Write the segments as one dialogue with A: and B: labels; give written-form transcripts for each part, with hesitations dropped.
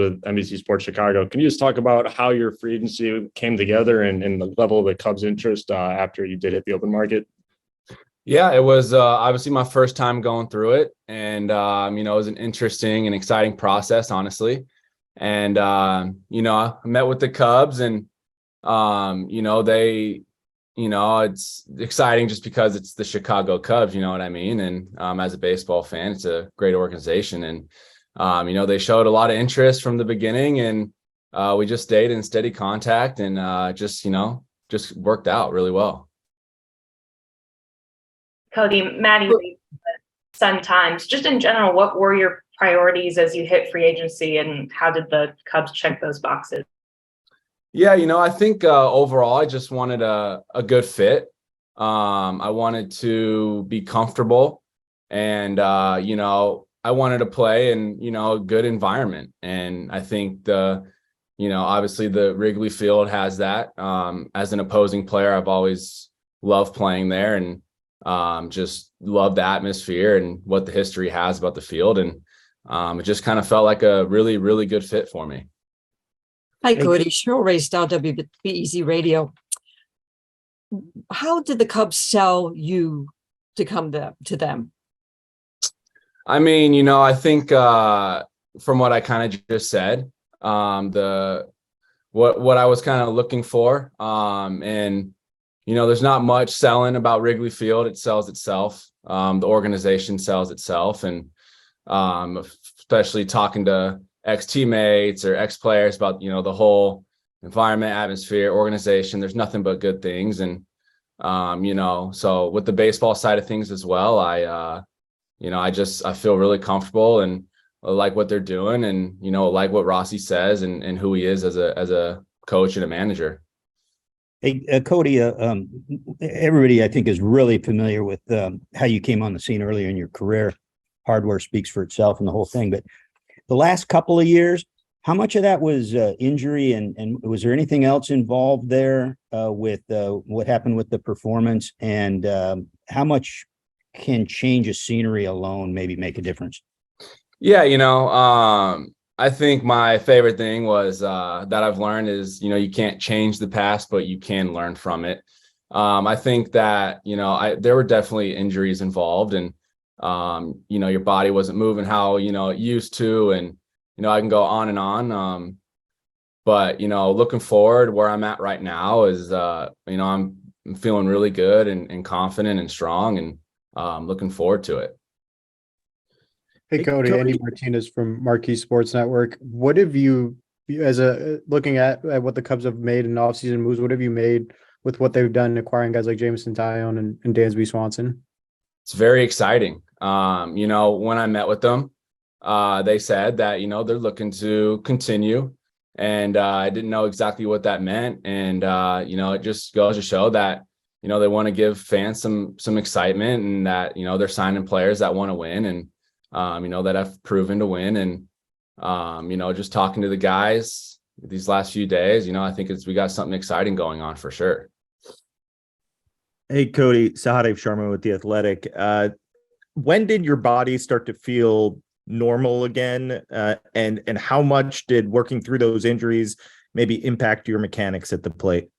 A: with NBC Sports Chicago. Can you just talk about how your free agency came together and the level of the Cubs' interest after you did hit the open market?
B: Yeah, it was obviously my first time going through it. And, it was an interesting and exciting process, honestly. And, I met with the Cubs and, it's exciting just because it's the Chicago Cubs, you know what I mean? And as a baseball fan, it's a great organization. And, they showed a lot of interest from the beginning, and we just stayed in steady contact and just worked out really well.
C: Cody, Maddie, Sun Times, just in general, what were your priorities as you hit free agency, and how did the Cubs check those boxes?
B: Yeah, I think overall, I just wanted a good fit. I wanted to be comfortable, and, I wanted to play in, a good environment. And I think obviously the Wrigley Field has that. As an opposing player, I've always loved playing there, and just love the atmosphere and what the history has about the field. And it just kind of felt like a really, really good fit for me.
D: Hi, Cody. Cheryl Raysdale, WBEZ Radio. How did the Cubs sell you to come to them?
B: I mean, I think from what I kind of just said, what I was kind of looking for, and there's not much selling about Wrigley Field. It sells itself. The organization sells itself. And especially talking to ex-teammates or ex-players about, the whole environment, atmosphere, organization, there's nothing but good things. And, so with the baseball side of things as well, I feel really comfortable and like what they're doing, and, like what Rossi says and who he is as a coach and a manager.
E: Hey, Cody, everybody I think is really familiar with how you came on the scene earlier in your career. Hardware speaks for itself and the whole thing. But the last couple of years, how much of that was injury, and was there anything else involved there with what happened with the performance, and how much can change of scenery alone maybe make a difference?
B: Yeah, I think my favorite thing was that I've learned is, you can't change the past, but you can learn from it. I think that, there were definitely injuries involved, and, your body wasn't moving how, it used to. And, I can go on and on. But, looking forward, where I'm at right now is, I'm feeling really good and confident and strong, and looking forward to it.
F: Hey, Cody, Andy Martinez from Marquee Sports Network. What have you, looking at what the Cubs have made in offseason moves, what have you made with what they've done acquiring guys like Jameson Taillon and Dansby Swanson?
B: It's very exciting. When I met with them, they said that, they're looking to continue, and I didn't know exactly what that meant. And, it just goes to show that, they want to give fans some excitement, and that, they're signing players that want to win, and, that have proven to win. And, just talking to the guys these last few days, I think we got something exciting going on for sure.
G: Hey, Cody, Sahadev Sharma with The Athletic. When did your body start to feel normal again? And how much did working through those injuries maybe impact your mechanics at the plate?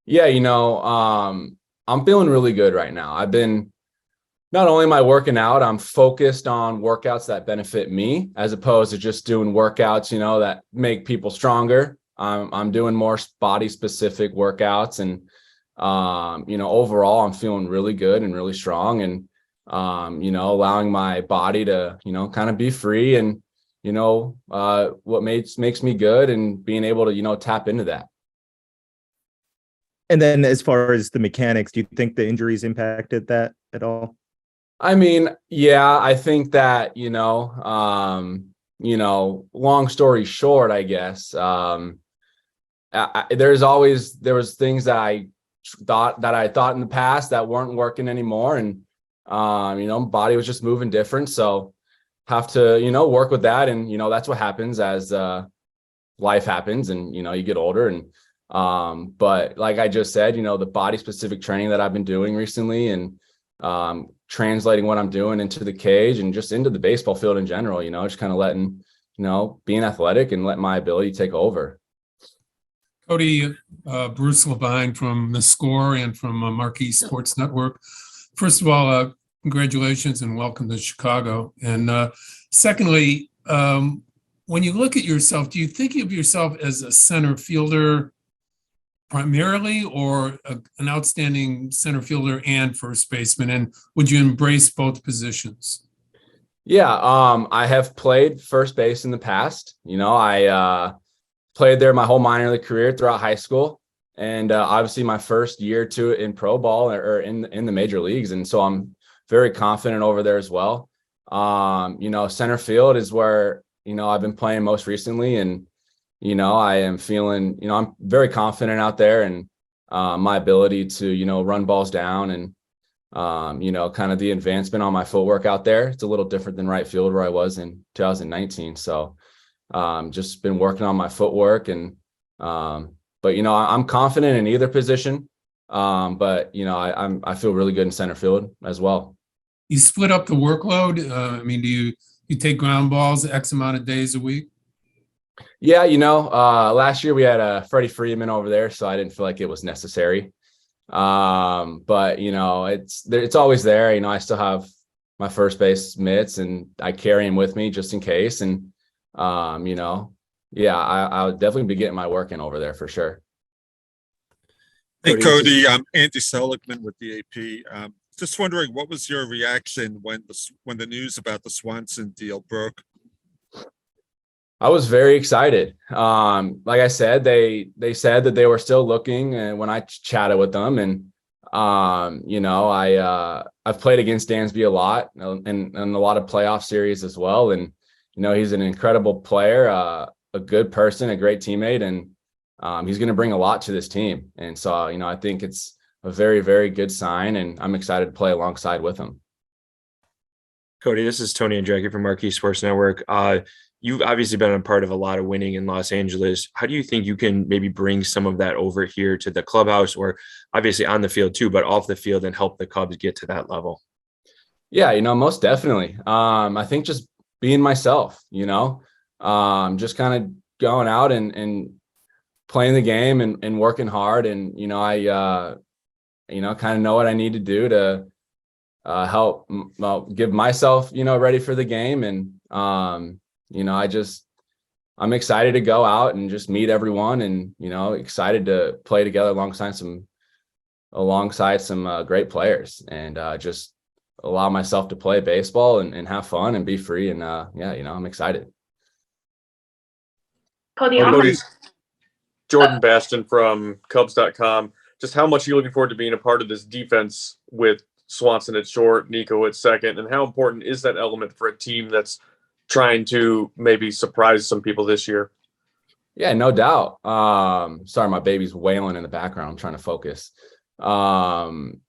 B: Yeah, I'm feeling really good right now. I've been, not only am I working out, I'm focused on workouts that benefit me, as opposed to just doing workouts, that make people stronger. I'm doing more body specific workouts, and, overall I'm feeling really good and really strong, and, allowing my body to, kind of be free, and, what makes me good, and being able to, tap into that.
G: And then as far as the mechanics, do you think the injuries impacted that at all?
B: I mean, yeah, I think that, long story short, I guess, there was things that I thought in the past that weren't working anymore. And, body was just moving different. So have to, work with that. And, that's what happens as life happens, and, you get older. And, but like I just said, the body specific training that I've been doing recently, and translating what I'm doing into the cage and just into the baseball field in general, just kind of letting, being athletic and let my ability take over.
H: Cody, Bruce Levine from The Score and from Marquee Sports Network. First of all, congratulations and welcome to Chicago. And secondly, when you look at yourself, do you think of yourself as a center fielder primarily, or an outstanding center fielder and first baseman? And would you embrace both positions?
B: Yeah, I have played first base in the past. I played there my whole minor league career throughout high school, and obviously my first year or two in pro ball or in the major leagues, and so I'm very confident over there as well. Center field is where I've been playing most recently, and I am feeling I'm very confident out there, and my ability to run balls down, and kind of the advancement on my footwork out there. It's a little different than right field where I was in 2019. So just been working on my footwork, and but I'm confident in either position. But I feel really good in center field as well.
H: You split up the workload. Do you take ground balls X amount of days a week?
B: Yeah, last year we had Freddie Freeman over there, so I didn't feel like it was necessary. But it's always there. I still have my first base mitts, and I carry him with me just in case. And I would definitely be getting my work in over there for sure.
I: Hey, Cody, I'm Andy Seligman with the AP. Just wondering, what was your reaction when the news about the Swanson deal broke?
B: I was very excited. Like I said, they said that they were still looking, and when I chatted with them, and I've played against Dansby a lot, and a lot of playoff series as well. And he's an incredible player, a good person, a great teammate, and he's going to bring a lot to this team. And so I think it's a very, very good sign, and I'm excited to play alongside with him.
A: Cody, this is Tony and Jackie from Marquee Sports Network. You've obviously been a part of a lot of winning in Los Angeles. How do you think you can maybe bring some of that over here to the clubhouse, or obviously on the field too, but off the field, and help the Cubs get to that level?
B: Yeah, most definitely. I think just being myself, just kind of going out and playing the game and working hard. And, I kind of know what I need to do to help give myself, ready for the game. And, I'm excited to go out and just meet everyone, and, excited to play together alongside some great players, and just allow myself to play baseball and have fun and be free. And I'm excited.
C: Cody,
J: Jordan Baston from Cubs.com. Just how much are you looking forward to being a part of this defense with Swanson at short, Nico at second, and how important is that element for a team that's trying to maybe surprise some people this year?
B: Yeah, no doubt. Sorry, my baby's wailing in the background. I'm trying to focus. I'm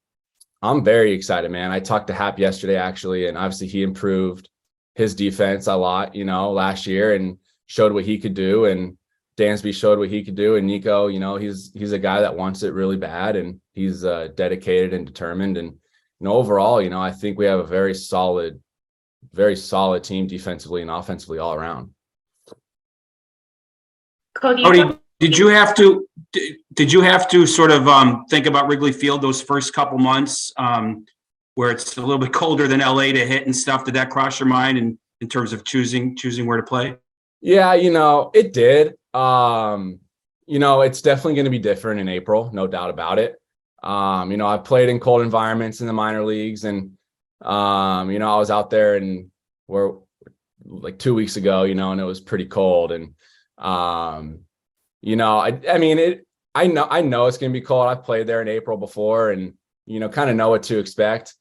B: very excited, man. I talked to Hap yesterday, actually, and obviously he improved his defense a lot, last year, and showed what he could do. And Dansby showed what he could do. And Nico, he's a guy that wants it really bad, and he's dedicated and determined. And overall, I think we have a very solid team defensively and offensively all around.
K: Cody, did you have to sort of think about Wrigley Field those first couple months, where it's a little bit colder than LA to hit and stuff? Did that cross your mind in terms of choosing where to play?
B: Yeah, it did. It's definitely going to be different in April, no doubt about it. I played in cold environments in the minor leagues, and I was out there and we're like 2 weeks ago, and it was pretty cold. And I know it's going to be cold. I've played there in April before, and kind of know what to expect.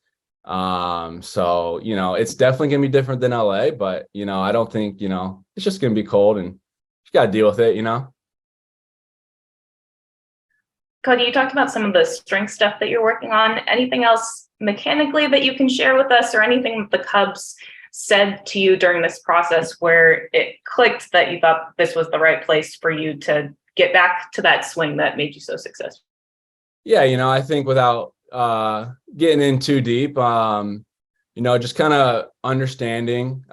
B: So it's definitely going to be different than LA, but I don't think it's just going to be cold, and you got to deal with it.
C: Cody, you talked about some of the strength stuff that you're working on. Anything else mechanically that you can share with us, or anything that the Cubs said to you during this process where it clicked that you thought this was the right place for you to get back to that swing that made you so successful?
B: Yeah, I think without getting in too deep, just kind of understanding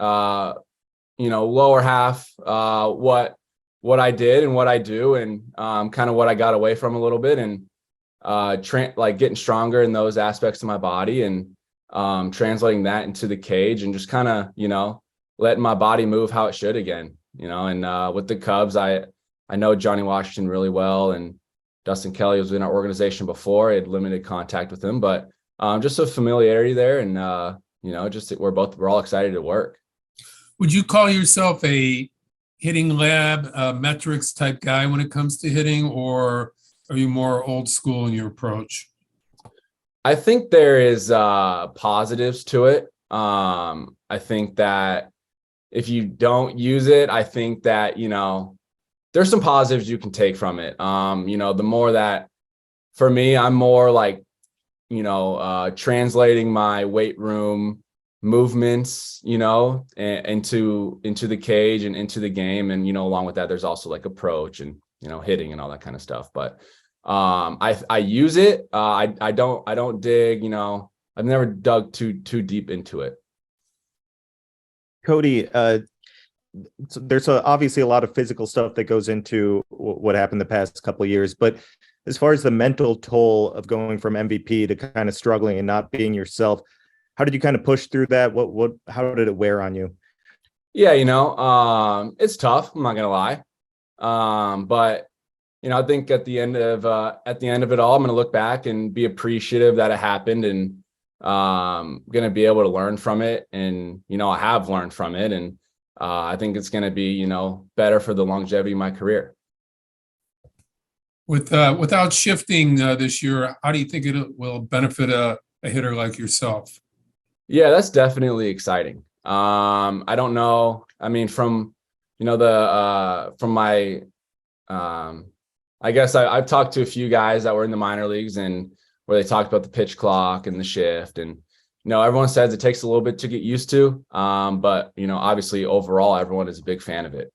B: lower half, what I did and what I do, and kind of what I got away from a little bit, and like getting stronger in those aspects of my body, and translating that into the cage, and just kind of, letting my body move how it should again, and with the Cubs, I know Johnny Washington really well, and Dustin Kelly was in our organization before. I had limited contact with him, but just a familiarity there, and just we're all excited to work.
H: Would you call yourself a hitting lab, metrics type guy when it comes to hitting, or are you more old school in your approach?
B: I think there is positives to it. I think that if you don't use it, I think that, there's some positives you can take from it. The more that, for me, I'm more like, translating my weight room movements, into the cage and into the game. And, along with that, there's also like approach and, hitting and all that kind of stuff. But I use it. I don't dig, I've never dug too deep into it.
G: Cody, so there's obviously a lot of physical stuff that goes into what happened the past couple of years, but as far as the mental toll of going from MVP to kind of struggling and not being yourself, how did you kind of push through that? How did it wear on you?
B: Yeah, it's tough. I'm not gonna lie, but I think at the end of it all, I'm gonna look back and be appreciative that it happened, and gonna be able to learn from it, and I have learned from it, and I think it's gonna be better for the longevity of my career.
H: Without shifting this year, how do you think it will benefit a hitter like yourself?
B: Yeah, that's definitely exciting. I don't know. I mean, from my, I guess I've talked to a few guys that were in the minor leagues, and where they talked about the pitch clock and the shift, and everyone says it takes a little bit to get used to. But obviously overall, everyone is a big fan of it.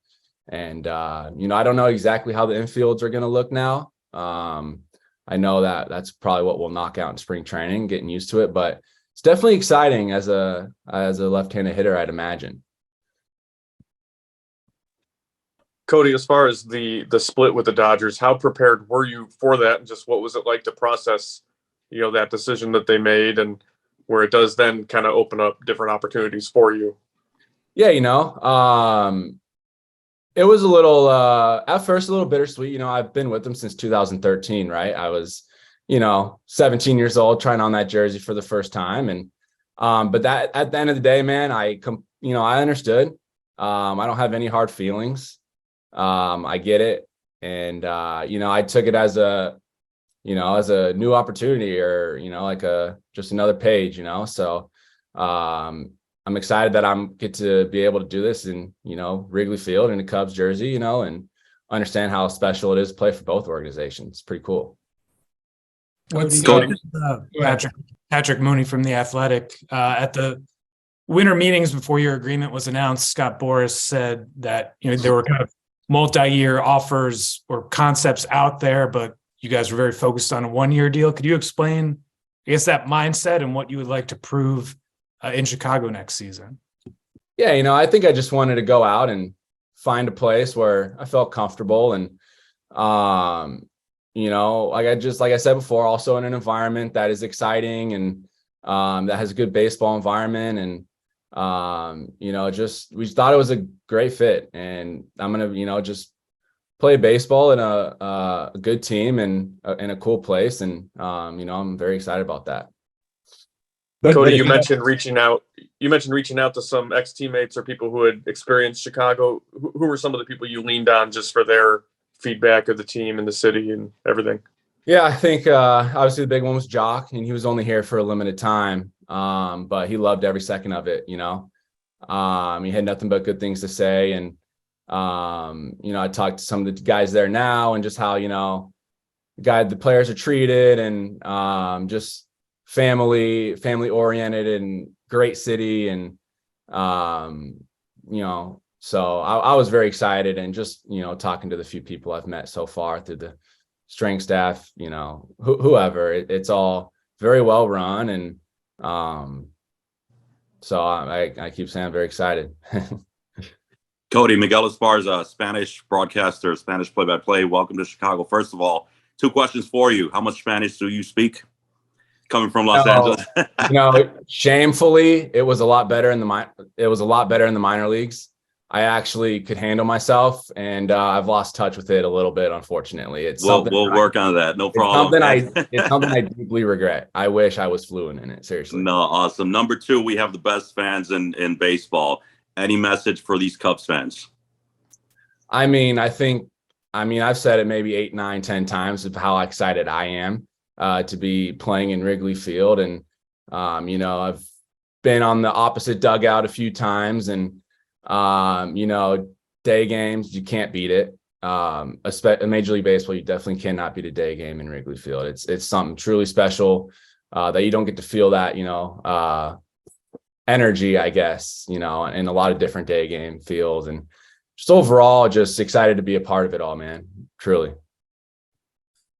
B: And I don't know exactly how the infields are going to look now. I know that that's probably what we'll knock out in spring training, getting used to it, but it's definitely exciting as a left-handed hitter, I'd imagine.
J: Cody, as far as the split with the Dodgers, how prepared were you for that? And just what was it like to process, that decision that they made, and where it does then kind of open up different opportunities for you?
B: Yeah, it was a little, at first, a little bittersweet. I've been with them since 2013, right? I was, 17 years old, trying on that jersey for the first time. And, but that at the end of the day, man, I understood. I don't have any hard feelings. I get it. And, I took it as a new opportunity, or, just another page, so, I'm excited that I'm get to be able to do this in, Wrigley Field in a Cubs jersey, and understand how special it is to play for both organizations. It's pretty cool.
H: What's
L: Patrick Mooney from The Athletic. At the winter meetings before your agreement was announced, Scott Boras said that, there were kind of multi-year offers or concepts out there, but you guys were very focused on a one-year deal. Could you explain, I guess, that mindset and what you would like to prove in Chicago next season?
B: Yeah, I think I just wanted to go out and find a place where I felt comfortable, and like I said before, also in an environment that is exciting, and that has a good baseball environment, and we thought it was a great fit, and I'm gonna just play baseball in a good team and in a cool place, and I'm very excited about that.
J: Cody, you mentioned reaching out. You mentioned reaching out to some ex-teammates or people who had experienced Chicago. Who were some of the people you leaned on just for their feedback of the team and the city and everything?
B: Yeah, I think obviously the big one was Jock, and he was only here for a limited time, but he loved every second of it. He had nothing but good things to say, and I talked to some of the guys there now, and just how the players are treated, and just family oriented, and great city, and so I was very excited, and just talking to the few people I've met so far through the strength staff, whoever, it's all very well run, and so I keep saying I'm very excited.
M: Cody, Miguel Esparza, Spanish broadcaster, Spanish play-by-play. Welcome to Chicago. First of all, 2 questions for you. How much Spanish do you speak? Coming from Los Angeles.
B: Shamefully, it was a lot better in the minor leagues. I actually could handle myself, and I've lost touch with it a little bit, unfortunately.
M: We'll work on that. No problem.
B: It's something I deeply regret. I wish I was fluent in it. Seriously.
M: No, awesome. Number 2, we have the best fans in baseball. Any message for these Cubs fans?
B: I've said it maybe 8, 9, 10 times of how excited I am to be playing in Wrigley Field. And, I've been on the opposite dugout a few times, and, day games, you can't beat it. A Major League Baseball, you definitely cannot beat a day game in Wrigley Field. It's something truly special that you don't get to feel that, energy, I guess, in a lot of different day game fields, and just overall, just excited to be a part of it all, man. Truly.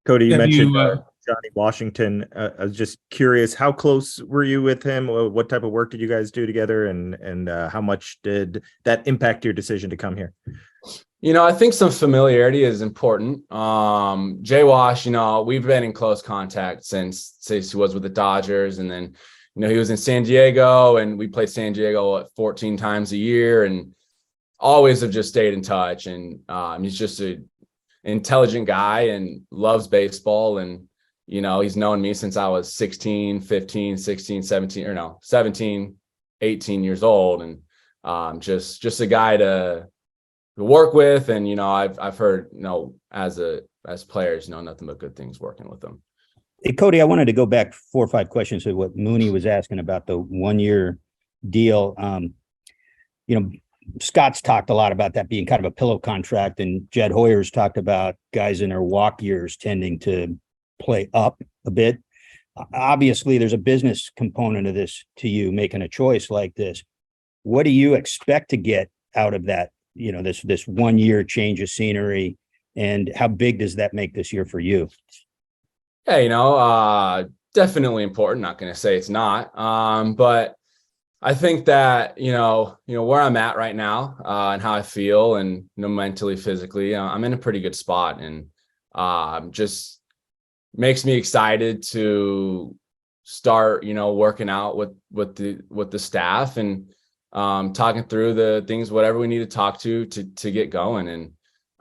G: Cody, you mentioned Johnny Washington. I was just curious, how close were you with him? What type of work did you guys do together, and how much did that impact your decision to come here?
B: I think some familiarity is important. Jay Wash, we've been in close contact since he was with the Dodgers, and then he was in San Diego, and we played San Diego 14 times a year, and always have just stayed in touch. And he's just an intelligent guy and loves baseball. And, he's known me since I was 17, 18 years old. And just a guy to work with. And, I've heard, as players, nothing but good things working with them.
E: Hey, Cody, I wanted to go back 4 or 5 questions to what Mooney was asking about the 1-year deal. Scott's talked a lot about that being kind of a pillow contract, and Jed Hoyer's talked about guys in their walk years tending to play up a bit. Obviously, there's a business component of this to you making a choice like this. What do you expect to get out of that? This 1-year change of scenery, and how big does that make this year for you?
B: Yeah, definitely important. Not going to say it's not. But I think that, where I'm at right now, and how I feel, and, mentally, physically, I'm in a pretty good spot, and just makes me excited to start, working out with the staff, and talking through the things, whatever we need to talk to get going. And,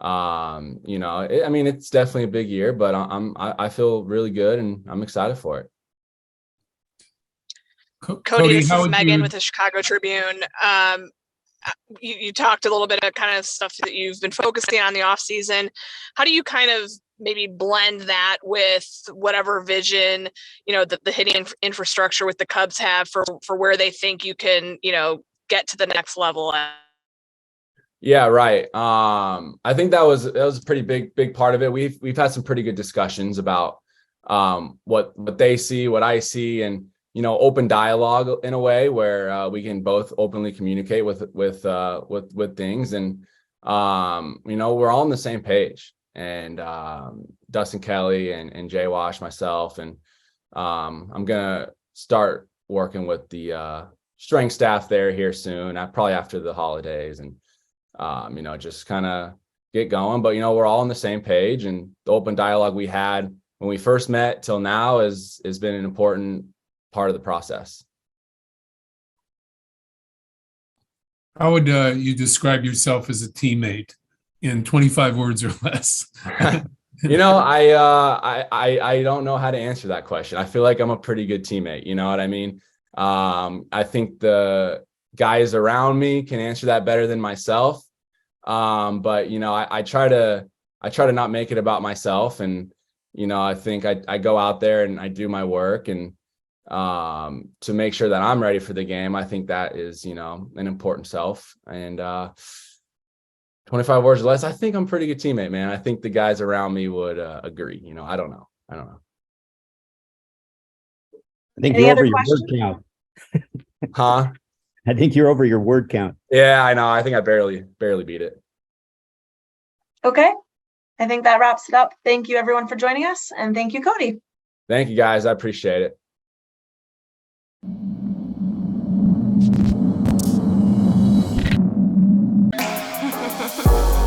B: it's definitely a big year, but I feel really good, and I'm excited for it.
N: Cody, this is Megan with the Chicago Tribune. You talked a little bit of kind of stuff that you've been focusing on the off season. How do you kind of maybe blend that with whatever vision, the hitting infrastructure with the Cubs have for where they think you can, get to the next level at?
B: Yeah, right. I think that was a pretty big part of it. We've had some pretty good discussions about what they see, what I see, and open dialogue in a way where we can both openly communicate with things. And we're all on the same page. And Dustin Kelly and Jay Wash, myself, and I'm gonna start working with the strength staff here soon. Probably after the holidays, and just kind of get going. But we're all on the same page, and the open dialogue we had when we first met till now has been an important part of the process.
H: How would you describe yourself as a teammate in 25 words or less?
B: I don't know how to answer that question. I feel like I'm a pretty good teammate. You know what I mean? I think the guys around me can answer that better than myself. But I try to not make it about myself. And, I think I go out there and I do my work, and to make sure that I'm ready for the game. I think that is, an important self. And 25 words or less, I think I'm a pretty good teammate, man. I think the guys around me would agree. I don't know.
E: I think you're over your word count.
B: Huh?
E: I think you're over your word count.
B: Yeah, I know. I think I barely beat it.
O: Okay. I think that wraps it up. Thank you, everyone, for joining us. And thank you, Cody.
B: Thank you, guys. I appreciate it.
P: Bye.